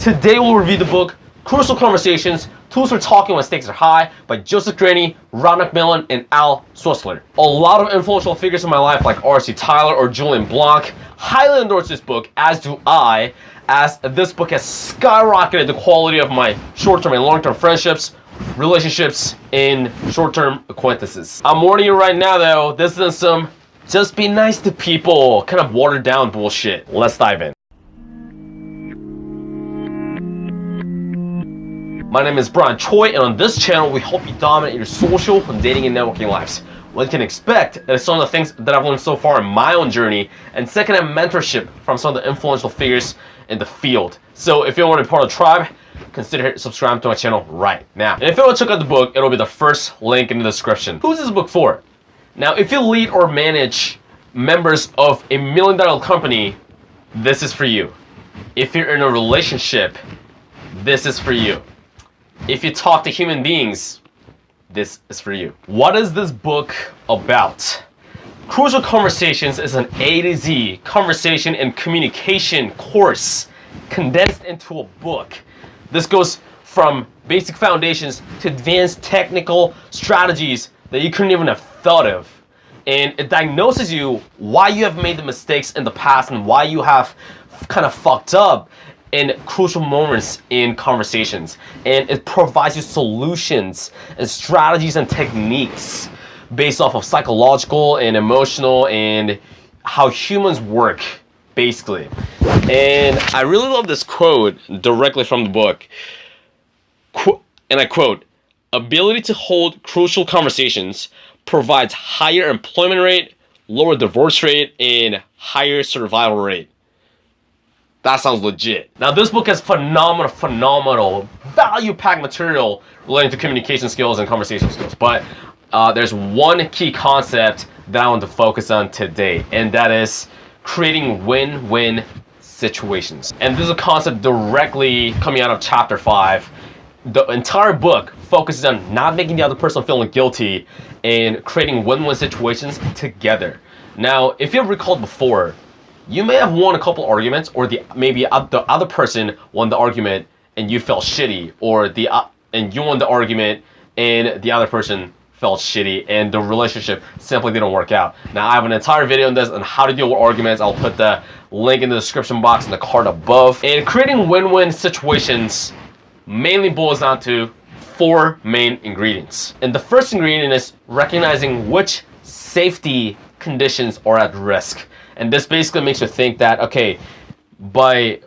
Today we'll review the book Crucial Conversations, Tools for Talking When Stakes Are High by Joseph Graney, Ron McMillan, and Al Swisler. A lot of influential figures in my life like R.C. Tyler or Julian Blanc highly endorse this book, as do I, as this book has skyrocketed the quality of my short-term and long-term friendships, relationships, and short-term acquaintances. I'm warning you right now though, this isn't some just be nice to people kind of watered down bullshit. Let's dive in. My name is Choi, and on this channel we help you dominate your social and dating and networking lives. What you can expect is some of the things that I've learned so far in my own journey, and second-hand mentorship from some of the influential figures in the field. So if you want to be part of the tribe, consider subscribing to my channel right now. And if you want to check out the book, it'll be the first link in the description. Who's this book for? Now, if you lead or manage members of a $1 million company, this is for you. If you're in a relationship, this is for you. If you talk to human beings, this is for you. What is this book about? Crucial Conversations is an A to Z conversation and communication course condensed into a book. This goes from basic foundations to advanced technical strategies that you couldn't even have thought of. And it diagnoses you why you have made the mistakes in the past and why you have kind of fucked up in crucial moments in conversations, and it provides you solutions and strategies and techniques based off of psychological and emotional and how humans work, basically. And I really love this quote directly from the book, and I quote, "Ability to hold crucial conversations provides higher employment rate, lower divorce rate, and higher survival rate." That sounds legit. Now, this book has phenomenal, value-packed material relating to communication skills and conversation skills. But there's one key concept that I want to focus on today, and that is creating win-win situations. And this is a concept directly coming out of chapter 5. The entire book focuses on not making the other person feel guilty and creating win-win situations together. Now, if you've recalled before, you may have won a couple arguments, or maybe the other person won the argument and you felt shitty, or and you won the argument and the other person felt shitty, and the relationship simply didn't work out. Now, I have an entire video on this on how to deal with arguments. I'll put the link in the description box and the card above. And creating win-win situations mainly boils down to 4 main ingredients. And the first ingredient is recognizing which safety conditions are at risk. And this basically makes you think that, okay, by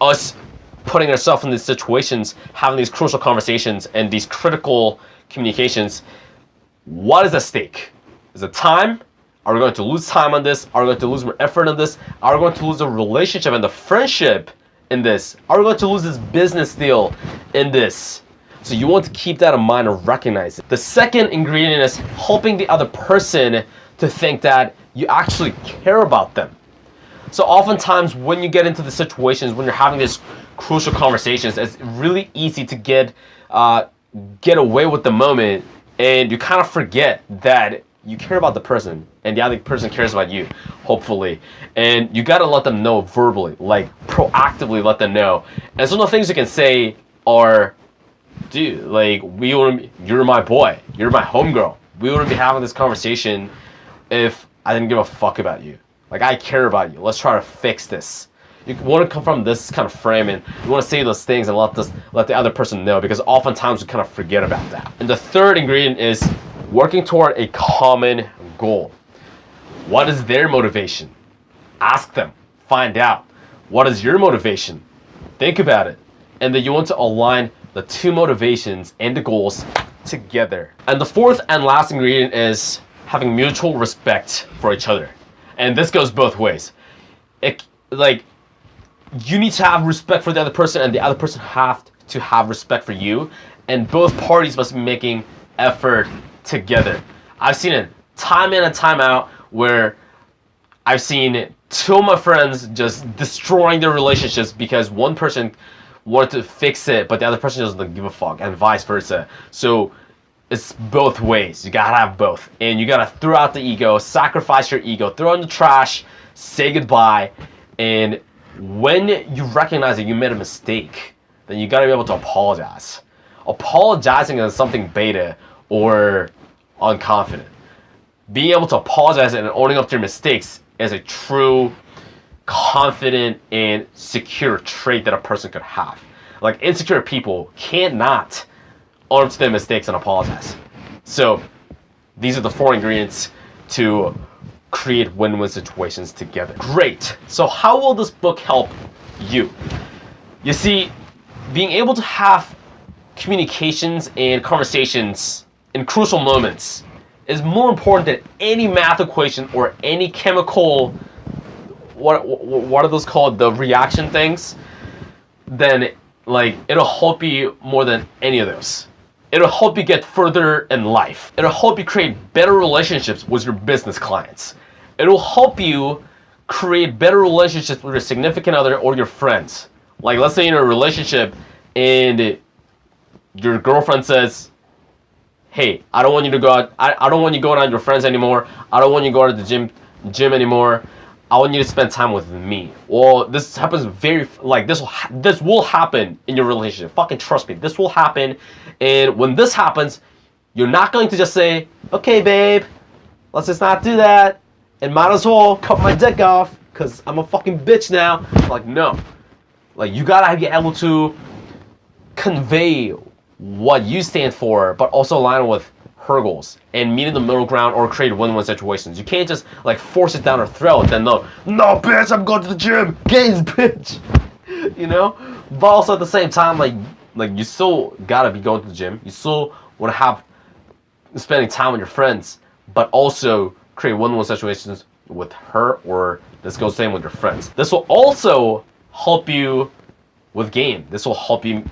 us putting ourselves in these situations, having these crucial conversations and these critical communications, what is at stake? Is it time? Are we going to lose time on this? Are we going to lose more effort on this? Are we going to lose the relationship and the friendship in this? Are we going to lose this business deal in this? So you want to keep that in mind and recognize it. The second ingredient is helping the other person to think that you actually care about them. So oftentimes when you get into the situations, when you're having these crucial conversations, it's really easy to get away with the moment, and you kind of forget that you care about the person and the other person cares about you, hopefully. And you gotta let them know verbally, like proactively let them know. And some of the things you can say are, dude, like, you're my boy, you're my homegirl. We wouldn't be having this conversation if I didn't give a fuck about you. Like, I care about you. Let's try to fix this. You want to come from this kind of frame, and you want to say those things and let the other person know, because oftentimes we kind of forget about that. And the third ingredient is working toward a common goal. What is their motivation? Ask them. Find out. What is your motivation? Think about it. And then you want to align the two motivations and the goals together. And the fourth and last ingredient is having mutual respect for each other. And this goes both ways. You need to have respect for the other person, and the other person have to have respect for you. And both parties must be making effort together. I've seen it time in and time out where I've seen 2 of my friends just destroying their relationships because one person wanted to fix it, but the other person doesn't give a fuck, and vice versa. So it's both ways. You gotta have both. And you gotta throw out the ego, sacrifice your ego, throw in the trash, say goodbye, and when you recognize that you made a mistake, then you gotta be able to apologize. Apologizing is something beta or unconfident. Being able to apologize and owning up to your mistakes is a true, confident, and secure trait that a person could have. Like, insecure people cannot own up to their mistakes and apologize. So, these are the 4 ingredients to create win-win situations together. Great. So how will this book help you? You see, being able to have communications and conversations in crucial moments is more important than any math equation or any chemical, what are those called, the reaction things. Then, like, it'll help you more than any of those. It'll help you get further in life. It'll help you create better relationships with your business clients. It'll help you create better relationships with your significant other or your friends. Like, let's say you're in a relationship and your girlfriend says, hey, I don't want you to go out. I don't want you going out with your friends anymore. I don't want you going to the gym anymore. I want you to spend time with me. Well, this happens this will happen in your relationship. Fucking trust me, this will happen. And when this happens, you're not going to just say, okay, babe, let's just not do that. And might as well cut my dick off because I'm a fucking bitch now. Like, no. Like, you gotta be able to convey what you stand for, but also align with her goals and meet in the middle ground or create win-win situations. You can't just like force it down her throat. Then no, bitch, I'm going to the gym. Gays, bitch. You know. But also at the same time, like you still gotta be going to the gym. You still want to have spending time with your friends, but also create win-win situations with her, or this goes same with your friends. This will also help you with game. This will help you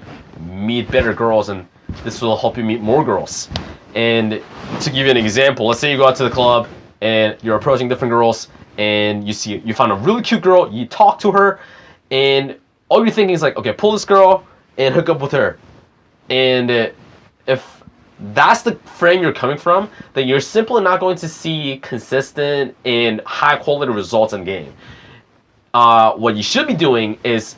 meet better girls, and this will help you meet more girls. And to give you an example, let's say you go out to the club and you're approaching different girls, and you find a really cute girl, you talk to her, and all you're thinking is like, okay, pull this girl and hook up with her. And if that's the frame you're coming from, then you're simply not going to see consistent and high quality results in game. What you should be doing is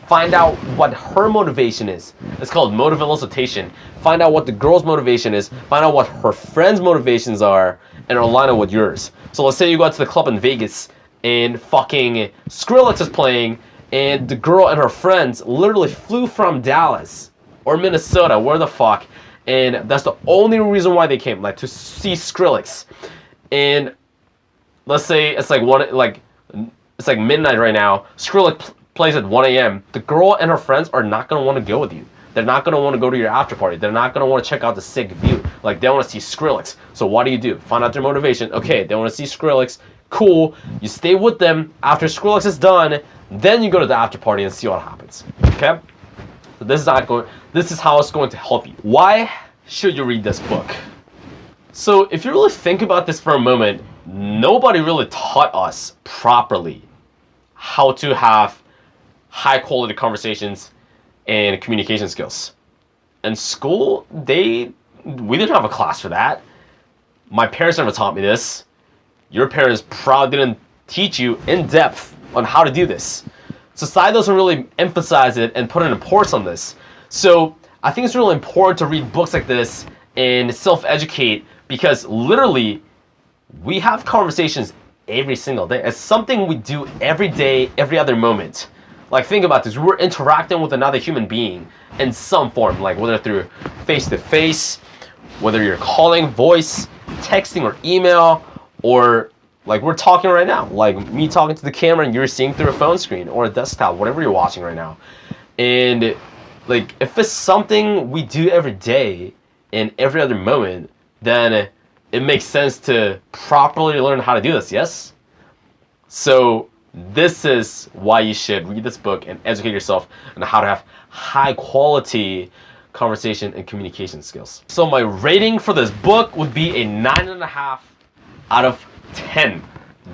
find out what her motivation is. It's called motive elicitation. Find out what the girl's motivation is. Find out what her friends' motivations are, and align it with yours. So let's say you go out to the club in Vegas and fucking Skrillex is playing, and the girl and her friends literally flew from Dallas or Minnesota, where the fuck, and that's the only reason why they came, like to see Skrillex. And let's say it's like midnight right now. Skrillex plays at 1 a.m. The girl and her friends are not going to want to go with you. They're not going to want to go to your after party. They're not going to want to check out the sick view. Like, they want to see Skrillex. So what do? Find out their motivation. Okay, they want to see Skrillex. Cool. You stay with them. After Skrillex is done, then you go to the after party and see what happens. Okay? So this is how it's going to help you. Why should you read this book? So if you really think about this for a moment, nobody really taught us properly how to have high quality conversations and communication skills. In school, we didn't have a class for that. My parents never taught me this. Your parents probably didn't teach you in depth on how to do this. Society doesn't really emphasize it and put an importance on this. So I think it's really important to read books like this and self-educate, because literally we have conversations every single day. It's something we do every day, every other moment. Like, think about this. We're interacting with another human being in some form, like whether through face-to-face, whether you're calling, voice, texting, or email, or like we're talking right now, like me talking to the camera and you're seeing through a phone screen or a desktop, whatever you're watching right now. And like, if it's something we do every day and every other moment, then it makes sense to properly learn how to do this, yes? So this is why you should read this book and educate yourself on how to have high quality conversation and communication skills. So my rating for this book would be a 9.5 out of 10.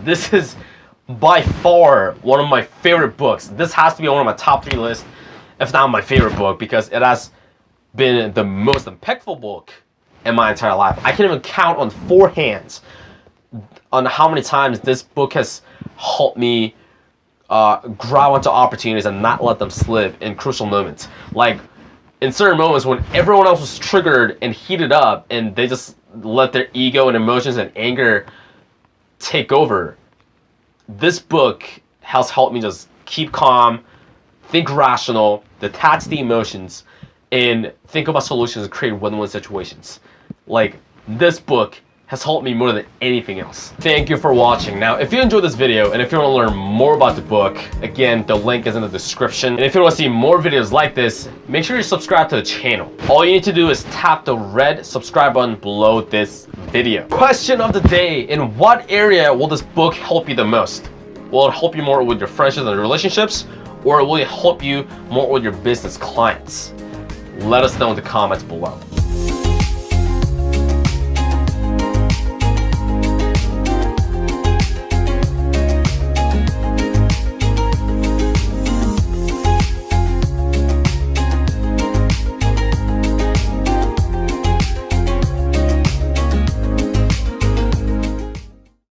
This is by far one of my favorite books. This has to be on one of my top 3 lists, if not my favorite book, because it has been the most impactful book in my entire life. I can even count on 4 hands on how many times this book has helped me grab onto opportunities and not let them slip in crucial moments. Like in certain moments when everyone else was triggered and heated up and they just let their ego and emotions and anger take over, this book has helped me just keep calm, think rational, detach the emotions, and think about solutions and create win-win situations. Like, this book has helped me more than anything else. Thank you for watching. Now, if you enjoyed this video and if you want to learn more about the book, again, the link is in the description. And if you want to see more videos like this, make sure you subscribe to the channel. All you need to do is tap the red subscribe button below this video. Question of the day: in what area will this book help you the most? Will it help you more with your friendships and relationships, or will it help you more with your business clients? Let us know in the comments below.